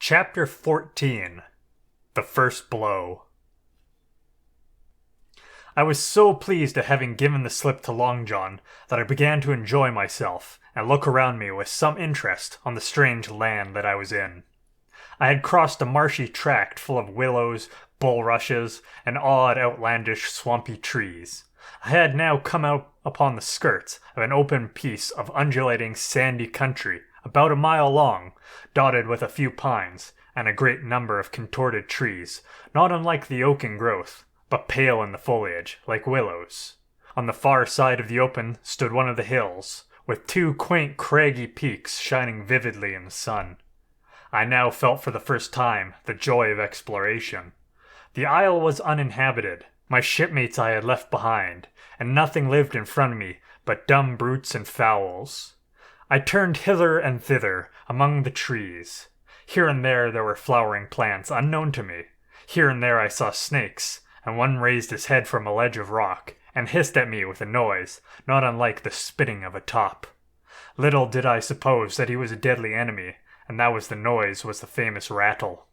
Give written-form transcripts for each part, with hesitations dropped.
Chapter 14 The First Blow. I was so pleased at having given the slip to Long John that I began to enjoy myself and look around me with some interest on the strange land that I was in. I had crossed a marshy tract full of willows, bulrushes, and odd outlandish swampy trees. I had now come out upon the skirts of an open piece of undulating sandy country about a mile long, dotted with a few pines and a great number of contorted trees, not unlike the oaken growth, but pale in the foliage, like willows. On the far side of the open stood one of the hills, with two quaint craggy peaks shining vividly in the sun. I now felt for the first time the joy of exploration. The isle was uninhabited. My shipmates I had left behind, and nothing lived in front of me but dumb brutes and fowls. I turned hither and thither among the trees. Here and there were flowering plants unknown to me. Here and there I saw snakes, and one raised his head from a ledge of rock and hissed at me with a noise not unlike the spitting of a top. Little did I suppose that he was a deadly enemy, and that was the famous rattle.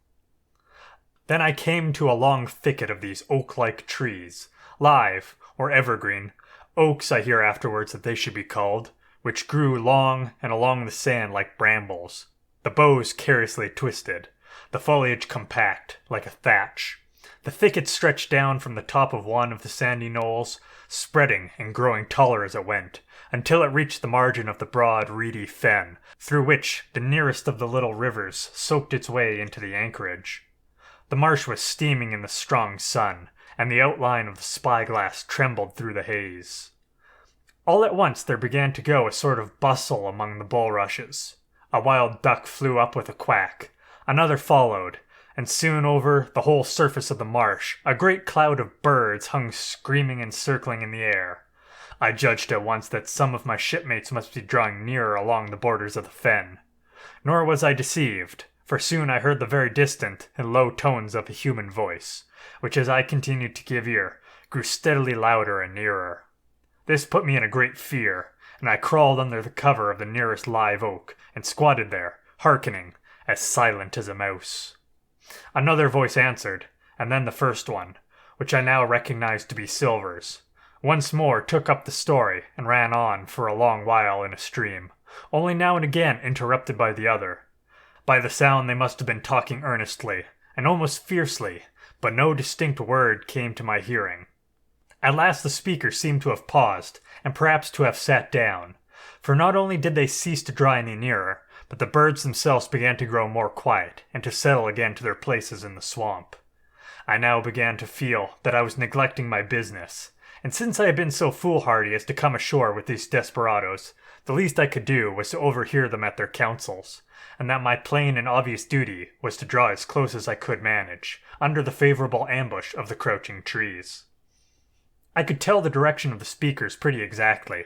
Then I came to a long thicket of these oak-like trees, live, or evergreen, oaks I hear afterwards that they should be called, which grew long and along the sand like brambles, the boughs curiously twisted, the foliage compact, like a thatch. The thicket stretched down from the top of one of the sandy knolls, spreading and growing taller as it went, until it reached the margin of the broad, reedy fen, through which the nearest of the little rivers soaked its way into the anchorage. The marsh was steaming in the strong sun, and the outline of the spyglass trembled through the haze. All at once there began to go a sort of bustle among the bulrushes. A wild duck flew up with a quack. Another followed, and soon over the whole surface of the marsh a great cloud of birds hung screaming and circling in the air. I judged at once that some of my shipmates must be drawing nearer along the borders of the fen. Nor was I deceived, for soon I heard the very distant and low tones of a human voice, which as I continued to give ear, grew steadily louder and nearer. This put me in a great fear, and I crawled under the cover of the nearest live oak, and squatted there, hearkening, as silent as a mouse. Another voice answered, and then the first one, which I now recognized to be Silver's, once more took up the story and ran on for a long while in a stream, only now and again interrupted by the other. By the sound they must have been talking earnestly, and almost fiercely, but no distinct word came to my hearing. At last the speaker seemed to have paused, and perhaps to have sat down, for not only did they cease to draw any nearer, but the birds themselves began to grow more quiet, and to settle again to their places in the swamp. I now began to feel that I was neglecting my business, and since I had been so foolhardy as to come ashore with these desperadoes, the least I could do was to overhear them at their councils, and that my plain and obvious duty was to draw as close as I could manage, under the favorable ambush of the crouching trees. I could tell the direction of the speakers pretty exactly,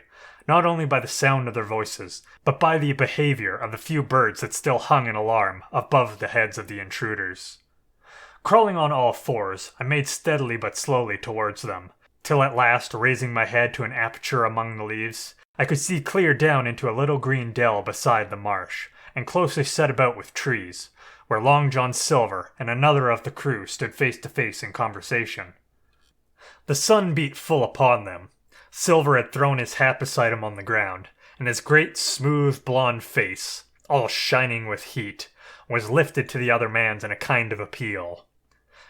not only by the sound of their voices, but by the behavior of the few birds that still hung in alarm above the heads of the intruders. Crawling on all fours, I made steadily but slowly towards them, till at last, raising my head to an aperture among the leaves, I could see clear down into a little green dell beside the marsh, and closely set about with trees, where Long John Silver and another of the crew stood face to face in conversation. The sun beat full upon them. Silver had thrown his hat beside him on the ground, and his great smooth blond face, all shining with heat, was lifted to the other man's in a kind of appeal.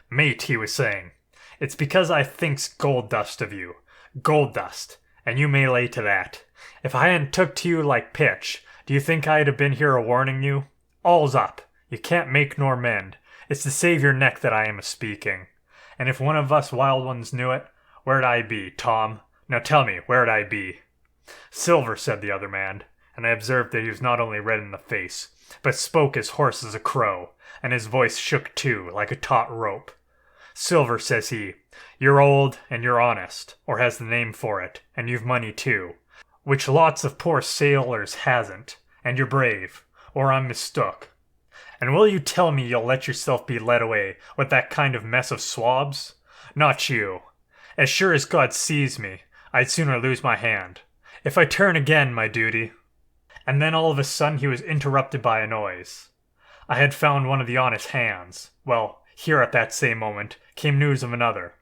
"Mate," he was saying, "it's because I thinks gold dust of you. Gold dust, and you may lay to that. If I hadn't took to you like pitch, do you think I'd have been here a-warning you? All's up. You can't make nor mend. It's to save your neck that I am a-speaking. And if one of us wild ones knew it, where'd I be, Tom? Now tell me, where'd I be?" "Silver," said the other man, and I observed that he was not only red in the face, but spoke as hoarse as a crow, and his voice shook too, like a taut rope. "Silver," says he, "you're old, and you're honest, or has the name for it, and you've money too, which lots of poor sailors hasn't, and you're brave, or I'm mistook. And will you tell me you'll let yourself be led away with that kind of mess of swabs? Not you. As sure as God sees me, I'd sooner lose my hand. If I turn again, my duty—" And then all of a sudden he was interrupted by a noise. I had found one of the honest hands. Well, here at that same moment came news of another.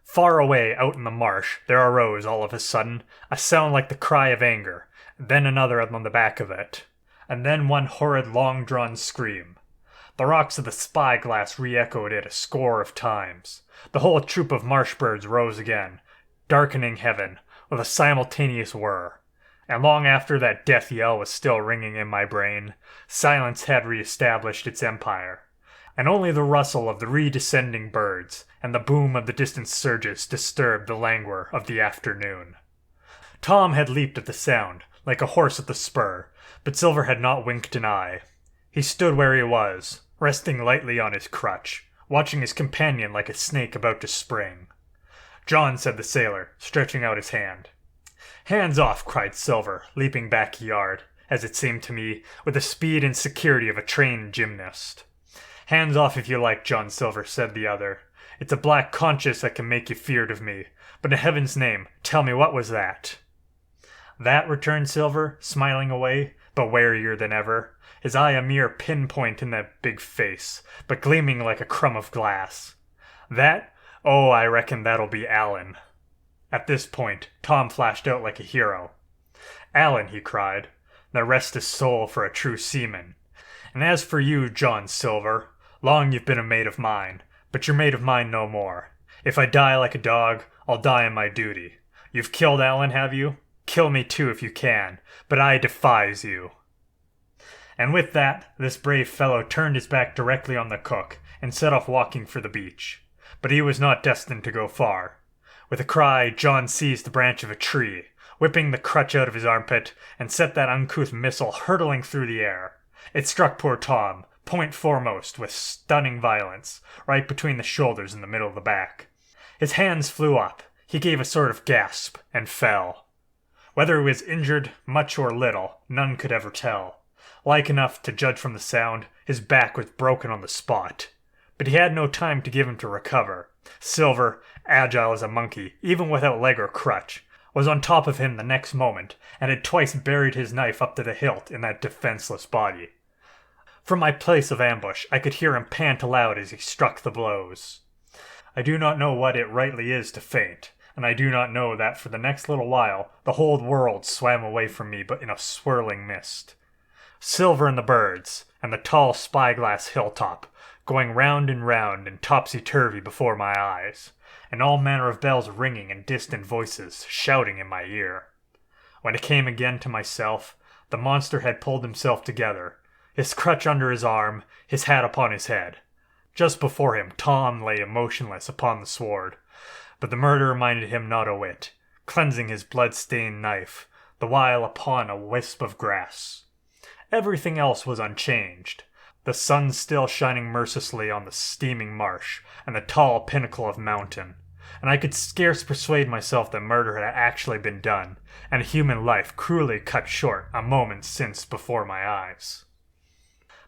Far away out in the marsh there arose, all of a sudden, a sound like the cry of anger, then another on the back of it, and then one horrid long-drawn scream. The rocks of the spyglass re-echoed it a score of times. The whole troop of marsh birds rose again, darkening heaven with a simultaneous whir. And long after that death yell was still ringing in my brain, silence had re-established its empire, and only the rustle of the re-descending birds and the boom of the distant surges disturbed the languor of the afternoon. Tom had leaped at the sound, like a horse at the spur, but Silver had not winked an eye. He stood where he was, resting lightly on his crutch, watching his companion like a snake about to spring. "John," said the sailor, stretching out his hand. "Hands off!" cried Silver, leaping back a yard, as it seemed to me, with the speed and security of a trained gymnast. "Hands off if you like, John Silver," said the other. "It's a black conscience that can make you feared of me, but in heaven's name, tell me what was that?" "That," returned Silver, smiling away, but warier than ever, his eye a mere pinpoint in that big face, but gleaming like a crumb of glass. "That? Oh, I reckon that'll be Allen." At this point, Tom flashed out like a hero. "Allen," he cried, "now rest his soul for a true seaman. And as for you, John Silver, long you've been a mate of mine, but you're mate of mine no more. If I die like a dog, I'll die in my duty. You've killed Allen, have you? Kill me too if you can, but I defies you." And with that, this brave fellow turned his back directly on the cook and set off walking for the beach. But he was not destined to go far. With a cry, John seized the branch of a tree, whipping the crutch out of his armpit, and set that uncouth missile hurtling through the air. It struck poor Tom, point foremost, with stunning violence, right between the shoulders and the middle of the back. His hands flew up, he gave a sort of gasp, and fell. Whether he was injured, much or little, none could ever tell. Like enough, to judge from the sound, his back was broken on the spot. But he had no time to give him to recover. Silver, agile as a monkey, even without leg or crutch, was on top of him the next moment, and had twice buried his knife up to the hilt in that defenseless body. From my place of ambush, I could hear him pant aloud as he struck the blows. I do not know what it rightly is to faint, and I do not know that for the next little while the whole world swam away from me but in a swirling mist. Silver and the birds, and the tall spyglass hilltop, going round and topsy-turvy before my eyes, and all manner of bells ringing and distant voices shouting in my ear. When I came again to myself, the monster had pulled himself together, his crutch under his arm, his hat upon his head. Just before him Tom lay motionless upon the sward, but the murderer minded him not a whit, cleansing his blood-stained knife, the while upon a wisp of grass. Everything else was unchanged. The sun still shining mercilessly on the steaming marsh and the tall pinnacle of mountain, and I could scarce persuade myself that murder had actually been done, and human life cruelly cut short a moment since before my eyes.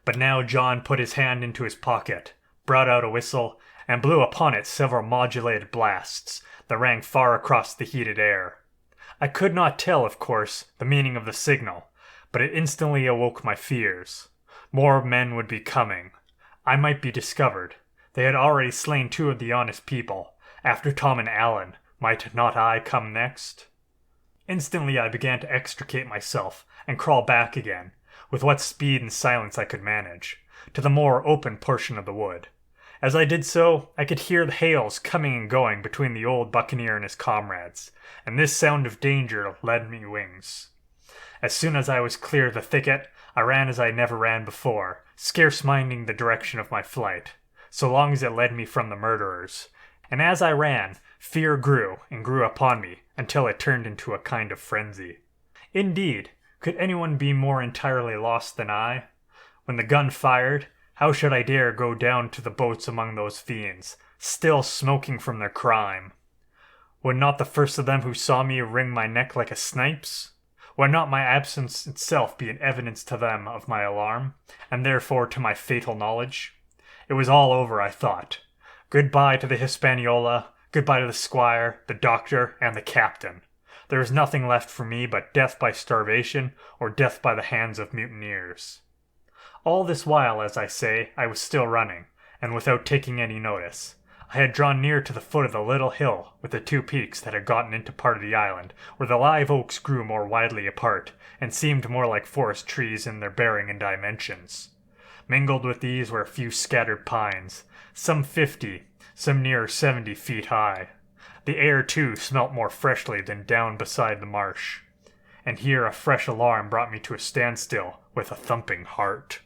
But now John put his hand into his pocket, brought out a whistle, and blew upon it several modulated blasts that rang far across the heated air. I could not tell, of course, the meaning of the signal, but it instantly awoke my fears. More men would be coming. I might be discovered. They had already slain 2 of the honest people. After Tom and Allen, might not I come next? Instantly I began to extricate myself and crawl back again, with what speed and silence I could manage, to the more open portion of the wood. As I did so, I could hear the hails coming and going between the old buccaneer and his comrades, and this sound of danger led me wings. As soon as I was clear of the thicket, I ran as I never ran before, scarce minding the direction of my flight, so long as it led me from the murderers. And as I ran, fear grew and grew upon me, until it turned into a kind of frenzy. Indeed, could anyone be more entirely lost than I? When the gun fired, how should I dare go down to the boats among those fiends, still smoking from their crime? Would not the first of them who saw me wring my neck like a snipe's? Would not my absence itself be an evidence to them of my alarm, and therefore to my fatal knowledge? It was all over, I thought. Goodbye to the Hispaniola, goodbye to the squire, the doctor, and the captain. There was nothing left for me but death by starvation or death by the hands of mutineers. All this while, as I say, I was still running, and without taking any notice. I had drawn near to the foot of the little hill with the two peaks that had gotten into part of the island, where the live oaks grew more widely apart, and seemed more like forest trees in their bearing and dimensions. Mingled with these were a few scattered pines, some 50, some nearer 70 feet high. The air, too, smelt more freshly than down beside the marsh. And here a fresh alarm brought me to a standstill with a thumping heart.